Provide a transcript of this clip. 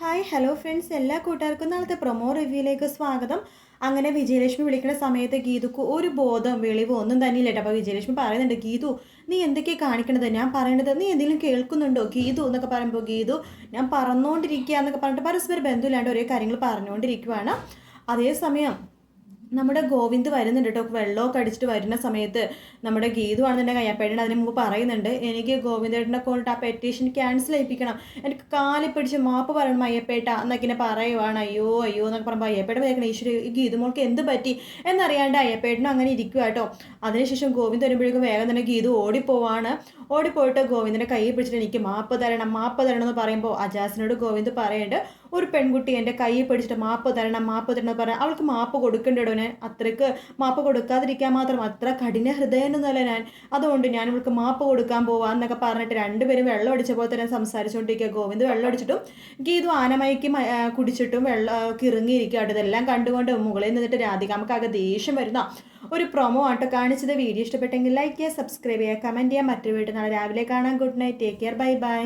Hi hello friends, എല്ലാ കൂട്ടുകാർക്കും നാളത്തെ പ്രൊമോ റിവ്യൂയിലേക്ക് സ്വാഗതം. അങ്ങനെ വിജയലക്ഷ്മി വിളിക്കുന്ന സമയത്ത് ഗീതുക്ക് ഒരു ബോധം വെളിവോ ഒന്നും തന്നെ ഇല്ല. അപ്പോൾ വിജയലക്ഷ്മി പറയുന്നുണ്ട്, ഗീതു നീ എന്തൊക്കെയാണ് കാണിക്കണത്, ഞാൻ പറയണത് നീ എന്തെങ്കിലും കേൾക്കുന്നുണ്ടോ ഗീതു എന്നൊക്കെ പറയുമ്പോൾ ഗീതു ഞാൻ പറഞ്ഞുകൊണ്ടിരിക്കുക എന്നൊക്കെ പറഞ്ഞിട്ട് പരസ്പര ബന്ധമില്ലാണ്ട് ഒരേ കാര്യങ്ങൾ പറഞ്ഞുകൊണ്ടിരിക്കുവാണ്. അതേസമയം നമ്മുടെ ഗോവിന്ദ് വരുന്നുണ്ട് കേട്ടോ. വെള്ളമൊക്കെ അടിച്ചിട്ട് വരുന്ന സമയത്ത് നമ്മുടെ ഗീതു ആണെന്നുണ്ടെങ്കിൽ അയ്യപ്പേട്ടൻ അതിന് മുമ്പ് പറയുന്നുണ്ട്, എനിക്ക് ഗോവിന്ദേട്ടനെ കൊണ്ടിട്ട് ആ പെറ്റീഷൻ ക്യാൻസൽ ചെയ്യിപ്പിക്കണം, എനിക്ക് കാലിൽ പിടിച്ച് മാപ്പ് പറയണം അയ്യപ്പേട്ട എന്നൊക്കെ ഇങ്ങനെ പറയുവാണ്. അയ്യോ അയ്യോ എന്നൊക്കെ പറയുമ്പോൾ അയ്യപ്പേട്ടൻ കേൾക്കണം, ഈശ്വര ഈ ഗീതു മോൾക്ക് എന്ത് പറ്റി എന്നറിയാണ്ട് അയ്യപ്പേട്ടനും അങ്ങനെ ഇരിക്കുക കേട്ടോ. അതിനുശേഷം ഗോവിന്ദ് വരുമ്പോഴേക്കും വേഗം തന്നെ ഗീതു ഓടിപ്പോവാണ്. ഓടിപ്പോയിട്ട് ഗോവിന്ദിൻ്റെ കൈ പിടിച്ചിട്ട് എനിക്ക് മാപ്പ് തരണം എന്ന് പറയുമ്പോൾ അജാസിനോട് ഗോവിന്ദ് പറയുന്നുണ്ട്, ഒരു പെൺകുട്ടി എൻ്റെ കൈ പിടിച്ചിട്ട് മാപ്പ് തരണം എന്ന് പറയാം, അവൾക്ക് മാപ്പ് കൊടുക്കേണ്ടടോ, ഞാൻ അത്രയ്ക്ക് മാപ്പ് കൊടുക്കാതിരിക്കാൻ മാത്രം അത്ര കഠിന ഹൃദയമൊന്നുമല്ല ഞാൻ, അതുകൊണ്ട് ഞാൻ ഇവൾക്ക് മാപ്പ് കൊടുക്കാൻ പോവാ എന്നൊക്കെ പറഞ്ഞിട്ട് രണ്ടുപേരും വെള്ളം അടിച്ച പോലെ തന്നെ സംസാരിച്ചുകൊണ്ടിരിക്കുക. ഗോവിന്ദ് വെള്ളം അടിച്ചിട്ടും ഗീതു ആനമയക്ക് കുടിച്ചിട്ടും വെള്ളം ഇറങ്ങിയിരിക്കുക. ഇതെല്ലാം കണ്ടുകൊണ്ട് മുകളിൽ നിന്നിട്ട് രാധികാമ്മക്കാകെ ദേഷ്യം വരുന്ന ഒരു പ്രൊമോ ആട്ടോ കാണിച്ചത്. വീഡിയോ ഇഷ്ടപ്പെട്ടെങ്കിൽ ലൈക്ക് ചെയ്യുക, സബ്സ്ക്രൈബ് ചെയ്യുക, കമൻറ്റ് ചെയ്യുക. മറ്റൊരു വീട്ടിൽ നാളെ രാവിലെ കാണാം. Good night, take care, bye bye.